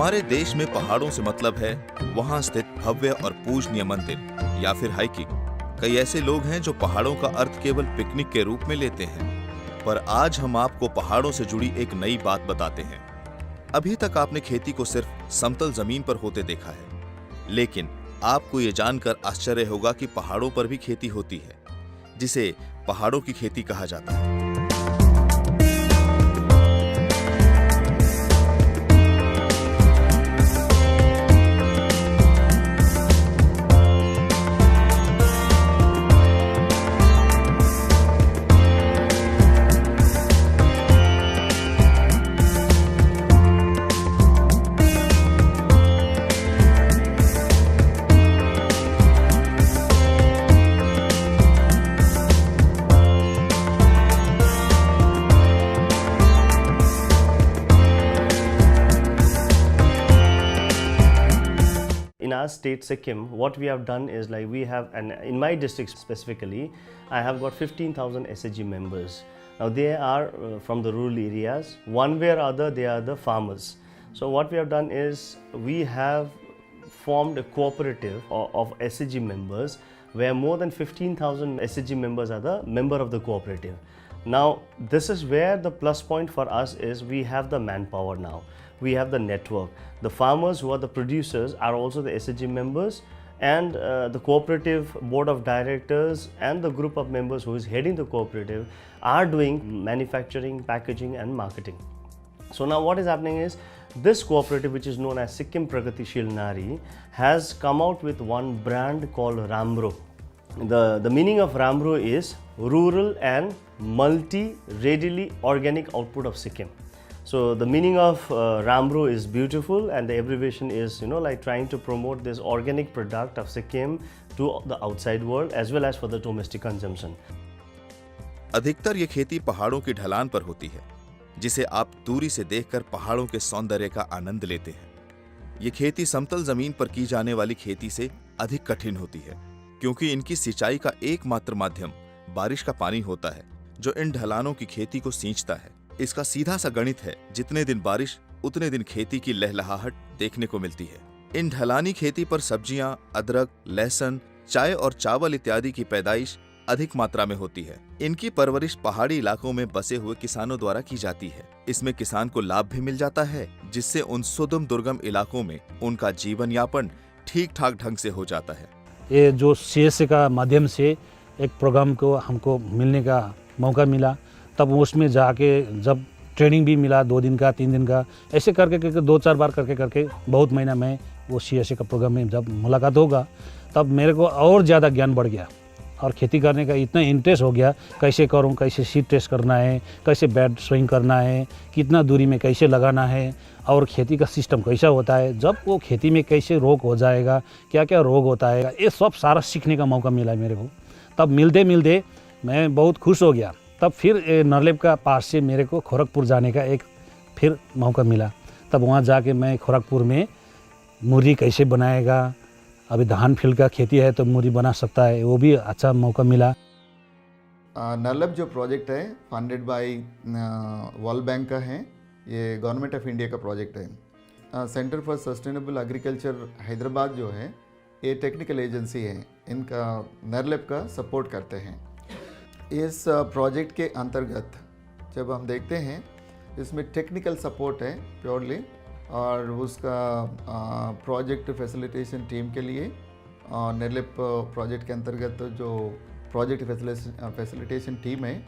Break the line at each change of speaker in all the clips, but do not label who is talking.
हमारे देश में पहाड़ों से मतलब है वहां स्थित भव्य और पूजनीय मंदिर या फिर हाइकिंग। कई ऐसे लोग हैं जो पहाड़ों का अर्थ केवल पिकनिक के रूप में लेते हैं, पर आज हम आपको पहाड़ों से जुड़ी एक नई बात बताते हैं। अभी तक आपने खेती को सिर्फ समतल जमीन पर होते देखा है, लेकिन आपको ये जानकर आश्चर्य होगा कि पहाड़ों पर भी खेती होती है, जिसे पहाड़ों की खेती कहा जाता है।
In our state Sikkim, what we have done is like we have, and in my district specifically, I have got 15,000 SHG members. Now they are from the rural areas. One way or other, they are the farmers. So what we have done is we have formed a cooperative of SHG members, where more than 15,000 SHG members are the member of the cooperative. Now this is where the plus point for us is we have the manpower now. We have the network. The farmers who are the producers are also the SHG members, and the cooperative board of directors and the group of members who is heading the cooperative are doing manufacturing, packaging and marketing. So now what is happening is this cooperative, which is known as Sikkim Pragatishil Nari, has come out with one brand called Ramro. The meaning of Ramro is rural and multi-readily organic output of Sikkim. So the meaning of Ramro is beautiful, and the abbreviation is, like trying to promote this organic product of Sikkim to the outside world as well as for the domestic consumption.
अधिकतर ये खेती पहाड़ों की ढलान पर होती है, जिसे आप दूरी से देखकर पहाड़ों के सौंदर्य का आनंद लेते हैं। ये खेती समतल जमीन पर की जाने वाली खेती से अधिक कठिन होती है, क्योंकि इनकी सिंचाई का एकमात्र माध्यम बारिश का पानी होता है, जो इन ढलानों की खेती को सींचता है। इसका सीधा सा गणित है, जितने दिन बारिश उतने दिन खेती की लहलहाहट देखने को मिलती है। इन ढलानी खेती पर सब्जियां, अदरक, लहसुन, चाय और चावल इत्यादि की पैदाइश अधिक मात्रा में होती है। इनकी परवरिश पहाड़ी इलाकों में बसे हुए किसानों द्वारा की जाती है। इसमें किसान को लाभ भी मिल जाता है, जिससे उन सुदूर दुर्गम इलाकों में उनका जीवन यापन ठीक ठाक ढंग से हो जाता है।
ये जो CSA का माध्यम से एक प्रोग्राम को हमको मिलने का मौका मिला, तब उसमें जाके जब ट्रेनिंग भी मिला 2 दिन का 3 दिन का, ऐसे करके 2-4 बार करके बहुत महीना में वो CSA का प्रोग्राम में जब मुलाकात होगा, तब मेरे को और ज़्यादा ज्ञान बढ़ गया और खेती करने का इतना इंटरेस्ट हो गया। कैसे करूं, कैसे सीड टेस्ट करना है, कैसे बेड सोइंग करना है, कितना दूरी में कैसे लगाना है, और खेती का सिस्टम कैसा होता है, जब वो खेती में कैसे रोग हो जाएगा, क्या क्या रोग होता है, ये सब सारा सीखने का मौका मिला मेरे को। तब मिलते मिलते मैं बहुत खुश हो गया। तब फिर नरलेप का पास से मेरे को खड़गपुर जाने का एक फिर मौका मिला। तब वहाँ जाके मैं खड़गपुर में मुरली कैसे बनाएगा, अभी धान फील्ड का खेती है तो मुरली बना सकता है, वो भी अच्छा मौका मिला।
नरलेप जो प्रोजेक्ट है फंडेड बाय वर्ल्ड बैंक का है, ये गवर्नमेंट ऑफ इंडिया का प्रोजेक्ट है। Centre for sustainable agriculture Hyderabad जो है, ये टेक्निकल एजेंसी है, इनका नरलेप का सपोर्ट करते हैं। इस प्रोजेक्ट के अंतर्गत जब हम देखते हैं, इसमें टेक्निकल सपोर्ट है प्योरली, और उसका प्रोजेक्ट फैसिलिटेशन टीम के लिए नरलेप प्रोजेक्ट के अंतर्गत जो प्रोजेक्ट फैसिलिटेशन टीम है,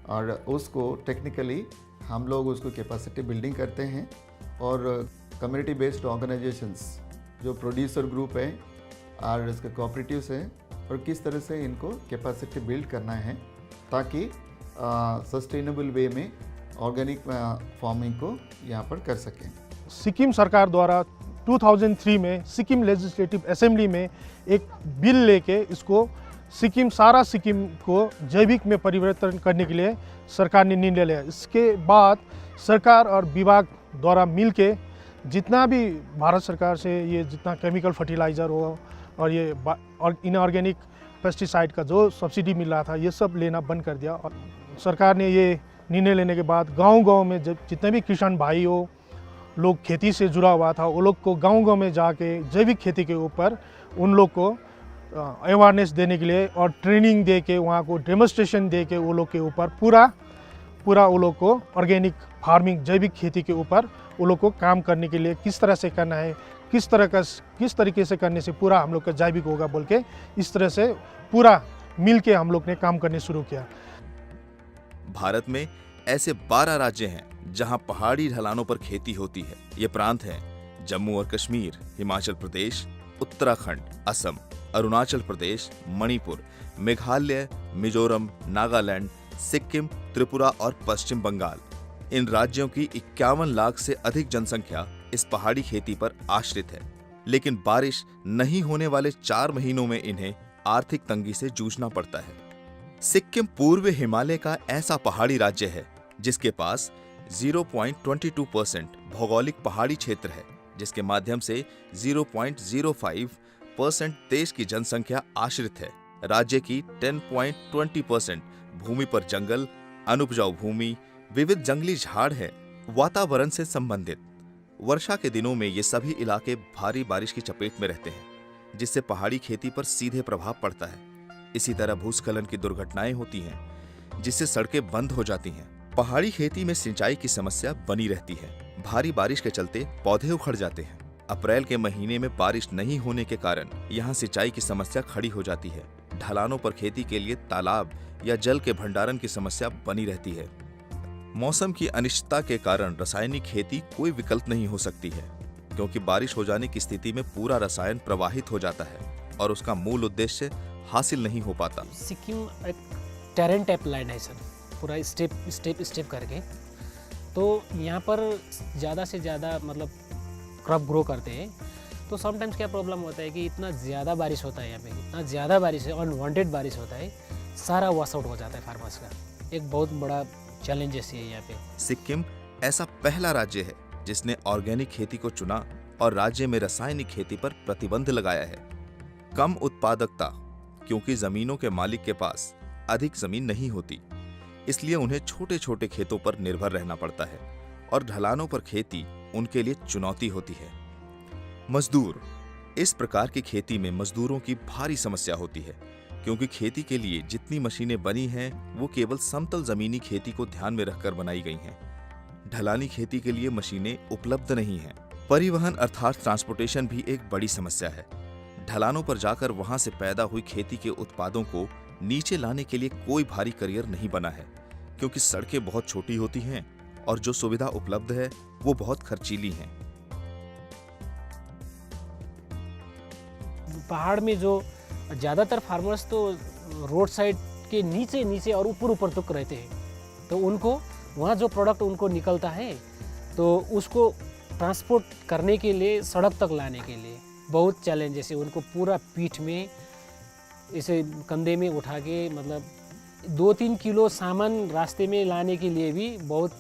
और उसको टेक्निकली हम लोग उसको कैपेसिटी बिल्डिंग करते हैं, और कम्युनिटी बेस्ड ऑर्गेनाइजेशंस जो प्रोड्यूसर ग्रुप है और इसके कोऑपरेटिव्स हैं, और किस तरह से इनको कैपेसिटी बिल्ड करना है ताकि सस्टेनेबल वे में ऑर्गेनिक फार्मिंग को यहाँ पर कर सकें।
सिक्किम सरकार द्वारा 2003 में सिक्किम लेजिस्लेटिव असेंबली में एक बिल लेके इसको सारा सिक्किम को जैविक में परिवर्तन करने के लिए सरकार ने निर्णय लिया। इसके बाद सरकार और विभाग द्वारा मिलके जितना भी भारत सरकार से ये जितना केमिकल फर्टिलाइज़र हो और ये और इनऑर्गेनिक पेस्टिसाइड का जो सब्सिडी मिल रहा था, ये सब लेना बंद कर दिया। और सरकार ने ये निर्णय लेने के बाद गांव-गांव में जब जितने भी किसान भाई हो लोग खेती से जुड़ा हुआ था, वो लोग को गांव-गांव में जाके जैविक खेती के ऊपर उन लोग को अवेयरनेस देने के लिए और ट्रेनिंग दे के, वहाँ को डेमोन्स्ट्रेशन दे के वो लोग के ऊपर पूरा वो लोग को ऑर्गेनिक फार्मिंग, जैविक खेती के ऊपर वो लोग को काम करने के लिए किस तरह से करना है, किस तरीके से करने से पूरा हम लोग का जैविक होगा बोल के, इस तरह से पूरा मिल के हम लोग ने काम करने शुरू किया।
भारत में ऐसे 12 राज्य हैं जहां पहाड़ी ढलानों पर खेती होती है। ये प्रांत हैं जम्मू और कश्मीर, हिमाचल प्रदेश, उत्तराखंड, असम, अरुणाचल प्रदेश, मणिपुर, मेघालय, मिजोरम, नागालैंड, सिक्किम, त्रिपुरा और पश्चिम बंगाल। इन राज्यों की 51 लाख से अधिक जनसंख्या इस पहाड़ी खेती पर आश्रित है, लेकिन बारिश नहीं होने वाले 4 महीनों में इन्हें आर्थिक तंगी से जूझना पड़ता है। सिक्किम पूर्व हिमालय का ऐसा पहाड़ी राज्य है जिसके पास 0.22% भौगोलिक पहाड़ी क्षेत्र है, जिसके माध्यम से 0.05% देश की जनसंख्या आश्रित है। राज्य की 10.20% भूमि पर जंगल, अनुपजाऊ भूमि, विविध जंगली झाड़ है। वातावरण से संबंधित वर्षा के दिनों में ये सभी इलाके भारी बारिश की चपेट में रहते हैं, जिससे पहाड़ी खेती पर सीधे प्रभाव पड़ता है। इसी तरह भूस्खलन की दुर्घटनाएं होती हैं, जिससे सड़कें बंद हो जाती हैं। पहाड़ी खेती में सिंचाई की समस्या बनी रहती है। भारी बारिश के चलते पौधे उखड़ जाते हैं। अप्रैल के महीने में बारिश नहीं होने के कारण यहाँ सिंचाई की समस्या खड़ी हो जाती है। ढलानों पर खेती के लिए तालाब या जल के भंडारण की समस्या बनी रहती है। मौसम की अनिश्चितता के कारण रासायनिक खेती कोई विकल्प नहीं हो सकती है, क्योंकि बारिश हो जाने की स्थिति में पूरा रसायन प्रवाहित हो जाता है और उसका मूल उद्देश्य हासिल नहीं हो पाता।
सिक्किम एक टेरेन टाइप लैंड है सर, पूरा स्टेप करके, तो यहाँ पर ज़्यादा से ज़्यादा मतलब क्रॉप ग्रो करते हैं। तो समटाइम्स क्या प्रॉब्लम होता है कि इतना ज़्यादा बारिश होता है यहाँ पे, इतना ज़्यादा बारिश है, अनवांटेड बारिश होता है, सारा वॉश आउट हो जाता है फार्मर्स का। एक बहुत बड़ा चैलेंजेस है यहाँ पे।
सिक्किम ऐसा पहला राज्य है जिसने ऑर्गेनिक खेती को चुना और राज्य में रासायनिक खेती पर प्रतिबंध लगाया है। कम उत्पादकता, क्योंकि जमीनों के मालिक के पास अधिक जमीन नहीं होती, इसलिए उन्हें छोटे छोटे खेतों पर निर्भर रहना पड़ता है और ढलानों पर खेती उनके लिए चुनौती होती है। मजदूर, इस प्रकार की खेती में मजदूरों की भारी समस्या होती है, क्योंकि खेती के लिए जितनी मशीनें बनी हैं वो केवल समतल जमीनी खेती को ध्यान में रखकर बनाई गई हैं। ढलानी खेती के लिए मशीनें उपलब्ध नहीं हैं। परिवहन अर्थात ट्रांसपोर्टेशन भी एक बड़ी समस्या है। ढलानों पर जाकर वहां से पैदा हुई खेती के उत्पादों को नीचे लाने के लिए कोई भारी करियर नहीं बना है, क्योंकि सड़कें बहुत छोटी होती हैं और जो सुविधा उपलब्ध है वो बहुत खर्चीली हैं।
पहाड़ में जो ज़्यादातर फार्मर्स तो रोड साइड के नीचे और ऊपर तक रहते हैं, तो उनको वहाँ जो प्रोडक्ट उनको निकलता है तो उसको ट्रांसपोर्ट करने के लिए, सड़क तक लाने के लिए बहुत चैलेंजेस है। उनको पूरा पीठ में इसे कंधे में उठा के मतलब 2-3 किलो सामान रास्ते में लाने के लिए भी बहुत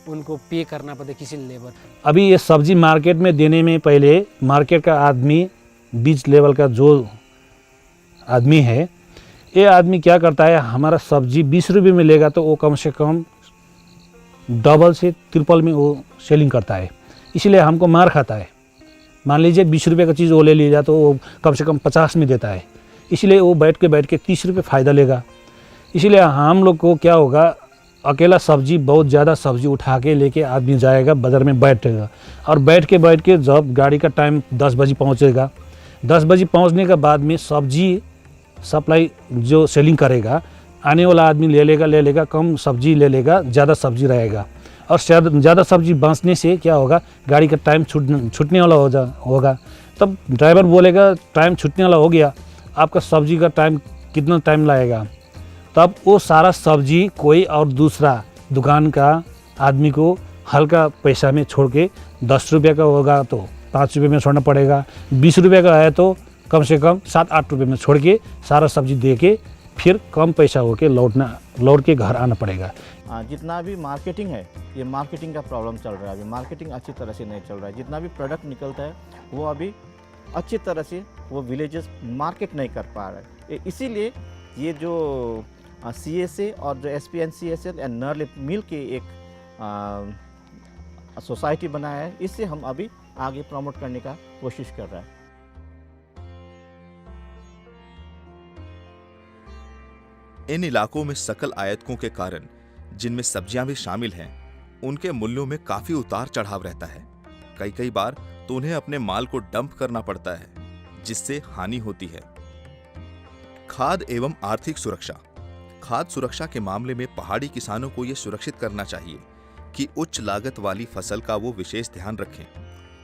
उनको पे करना पड़ता है किसी लेबर।
अभी ये सब्जी मार्केट में देने में पहले मार्केट का आदमी, बीच लेवल का जो आदमी है, ये आदमी क्या करता है, हमारा सब्जी 20 रुपये में लेगा तो वो कम से कम डबल से ट्रिपल में वो सेलिंग करता है, इसलिए हमको मार खाता है। मान लीजिए 20 रुपये का चीज़ वो ले लिया तो वो कम से कम 50 में देता है, इसलिए वो बैठ के 30 रुपये फ़ायदा लेगा। इसलिए हम लोग को क्या होगा, अकेला सब्जी, बहुत ज़्यादा सब्जी उठा के लेके आदमी जाएगा, बाज़ार में बैठेगा और बैठ के जब गाड़ी का टाइम 10 बजे पहुँचेगा, 10 बजे पहुँचने के बाद में सब्जी सप्लाई जो सेलिंग करेगा, आने वाला आदमी ले लेगा, कम सब्जी ले लेगा, ज़्यादा सब्जी रहेगा और ज़्यादा सब्जी बाँचने से क्या होगा, गाड़ी का टाइम छूटने वाला होगा। तब ड्राइवर बोलेगा टाइम छूटने वाला हो गया, आपका सब्जी का टाइम कितना टाइम लगेगा। तब वो सारा सब्जी कोई और दूसरा दुकान का आदमी को हल्का पैसा में छोड़ के 10 रुपये का होगा तो 5 रुपये में छोड़ना पड़ेगा, 20 रुपये का है तो कम से कम 7-8 रुपये में छोड़ के सारा सब्जी दे के फिर कम पैसा होके लौट के घर आना पड़ेगा।
जितना भी मार्केटिंग है, ये मार्केटिंग का प्रॉब्लम चल रहा है। अभी मार्केटिंग अच्छी तरह से नहीं चल रहा है। जितना भी प्रोडक्ट निकलता है वो अभी अच्छी तरह से वो विलेजेस मार्केट नहीं कर पा रहे हैं। इसीलिए ये जो CSA और जो SPNCSL एंड नर्लिप मिल के एक सोसाइटी बनाया है, इससे हम अभी आगे प्रमोट करने का कोशिश कर रहे हैं।
इन इलाकों में सकल आयातकों के कारण जिनमें सब्जियां भी शामिल हैं, उनके मूल्यों में काफी उतार चढ़ाव रहता है। कई बार तो उन्हें अपने माल को डंप करना पड़ता है, जिससे हानि होती है। खाद्य एवं आर्थिक सुरक्षा। खाद्य सुरक्षा के मामले में पहाड़ी किसानों को यह सुरक्षित करना चाहिए कि उच्च लागत वाली फसल का वो विशेष ध्यान रखें।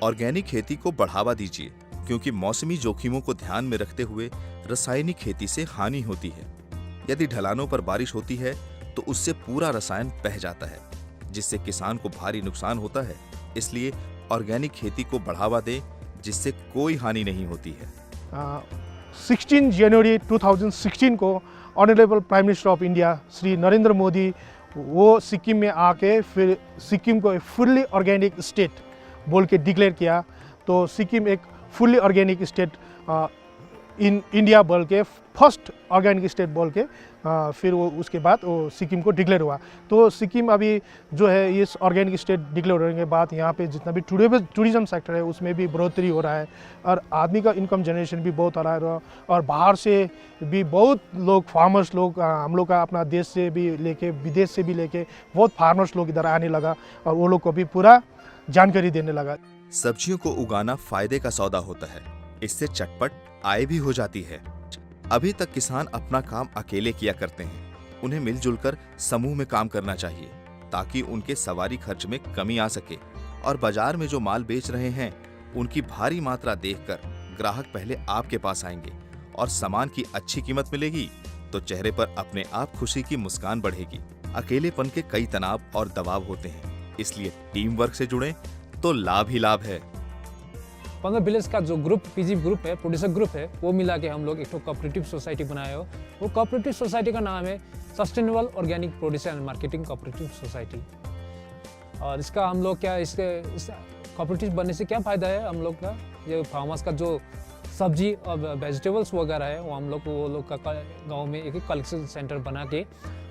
ऑर्गेनिक खेती को बढ़ावा दीजिए, क्योंकि मौसमी जोखिमों को ध्यान में रखते हुए रासायनिक खेती से हानि होती है। यदि ढलानों पर बारिश होती है तो उससे पूरा रसायन बह जाता है, जिससे किसान को भारी नुकसान होता है। इसलिए ऑर्गेनिक खेती को बढ़ावा दें, जिससे कोई हानि नहीं होती है।
16 जनवरी 2016 को honourable prime minister of India Shri Narendra Modi वो सिक्किम में आके फिर सिक्किम को फुल्ली ऑर्गेनिक स्टेट बोल के डिक्लेयर किया। तो सिक्किम एक fully organic state in India बोल के फर्स्ट ऑर्गेनिक स्टेट बोल के फिर वो उसके बाद वो सिक्किम को डिक्लेयर हुआ। तो सिक्किम अभी जो है इस ऑर्गेनिक स्टेट डिक्लेयर होने के बाद यहाँ पे जितना भी टूरिज्म सेक्टर है उसमें भी बढ़ोतरी हो रहा है और आदमी का इनकम जनरेशन भी बहुत आ रहा है। और बाहर से भी बहुत लोग फार्मर्स लोग हम लोग का अपना देश से भी लेके विदेश से भी लेके बहुत फार्मर्स लोग इधर आने लगा और वो लोग को भी पूरा जानकारी देने लगा।
सब्जियों को उगाना फायदे का सौदा होता है, इससे चटपट आय भी हो जाती है। अभी तक किसान अपना काम अकेले किया करते हैं। उन्हें मिलजुल कर समूह में काम करना चाहिए, ताकि उनके सवारी खर्च में कमी आ सके। और बाजार में जो माल बेच रहे हैं उनकी भारी मात्रा देखकर ग्राहक पहले आपके पास आएंगे और सामान की अच्छी कीमत मिलेगी तो चेहरे पर अपने आप खुशी की मुस्कान बढ़ेगी। अकेलेपन के कई तनाव और दबाव होते हैं, इसलिए टीम वर्क से जुड़ें तो लाभ ही लाभ है।
15 विलेज का जो ग्रुप पीजी ग्रुप है, प्रोड्यूसर ग्रुप है, वो मिला के हम लोग एक कोऑपरेटिव सोसाइटी बनाए हो। वो कोऑपरेटिव सोसाइटी का नाम है sustainable organic producer and marketing cooperative society. और इसका हम लोग क्या इस कोऑपरेटिव बनने से क्या फ़ायदा है हम लोग का, ये फार्मर्स का जो सब्जी और वेजिटेबल्स वगैरह है वो हम लोग का गाँव में एक कलेक्शन सेंटर बना के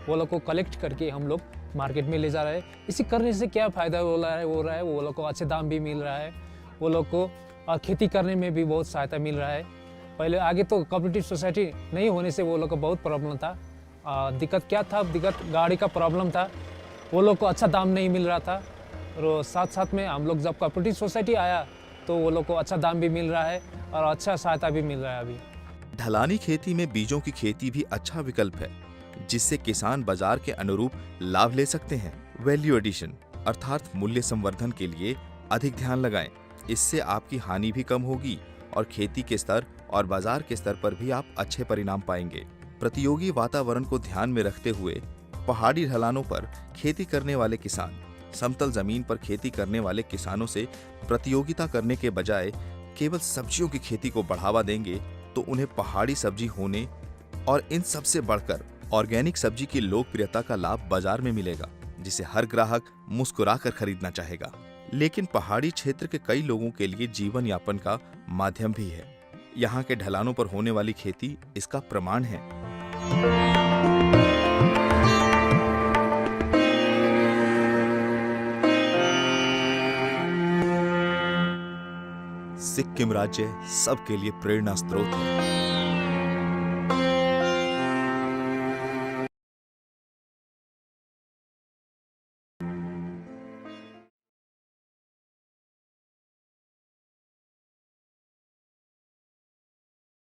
वो लोग को कलेक्ट करके हम लोग मार्केट में ले जा रहे हैं। इसी करने से क्या फ़ायदा हो रहा है वो लोग को अच्छे दाम भी मिल रहा है, वो लोग को और खेती करने में भी बहुत सहायता मिल रहा है। पहले आगे तो कोऑपरेटिव सोसाइटी नहीं होने से वो लोग को बहुत प्रॉब्लम था। दिक्कत क्या था, दिक्कत गाड़ी का प्रॉब्लम था, वो लोग को अच्छा दाम नहीं मिल रहा था। और साथ साथ में हम लोग जब कोऑपरेटिव सोसाइटी आया तो वो लोग को अच्छा दाम भी मिल रहा है और अच्छा सहायता भी मिल रहा है। अभी
ढलानी खेती में बीजों की खेती भी अच्छा विकल्प है, जिससे किसान बाजार के अनुरूप लाभ ले सकते हैं। वैल्यू एडिशन अर्थात मूल्य संवर्धन के लिए अधिक ध्यान लगाएं। इससे आपकी हानि भी कम होगी और खेती के स्तर और बाजार के स्तर पर भी आप अच्छे परिणाम पाएंगे। प्रतियोगी वातावरण को ध्यान में रखते हुए पहाड़ी ढलानों पर खेती करने वाले किसान समतल जमीन पर खेती करने वाले किसानों से प्रतियोगिता करने के बजाय केवल सब्जियों की खेती को बढ़ावा देंगे तो उन्हें पहाड़ी सब्जी होने और इन सबसे बढ़कर ऑर्गेनिक सब्जी की लोकप्रियता का लाभ बाजार में मिलेगा, जिसे हर ग्राहक मुस्कुराकर खरीदना चाहेगा। लेकिन पहाड़ी क्षेत्र के कई लोगों के लिए जीवन यापन का माध्यम भी है। यहाँ के ढलानों पर होने वाली खेती इसका प्रमाण है। सिक्किम राज्य सबके लिए प्रेरणा स्रोत है।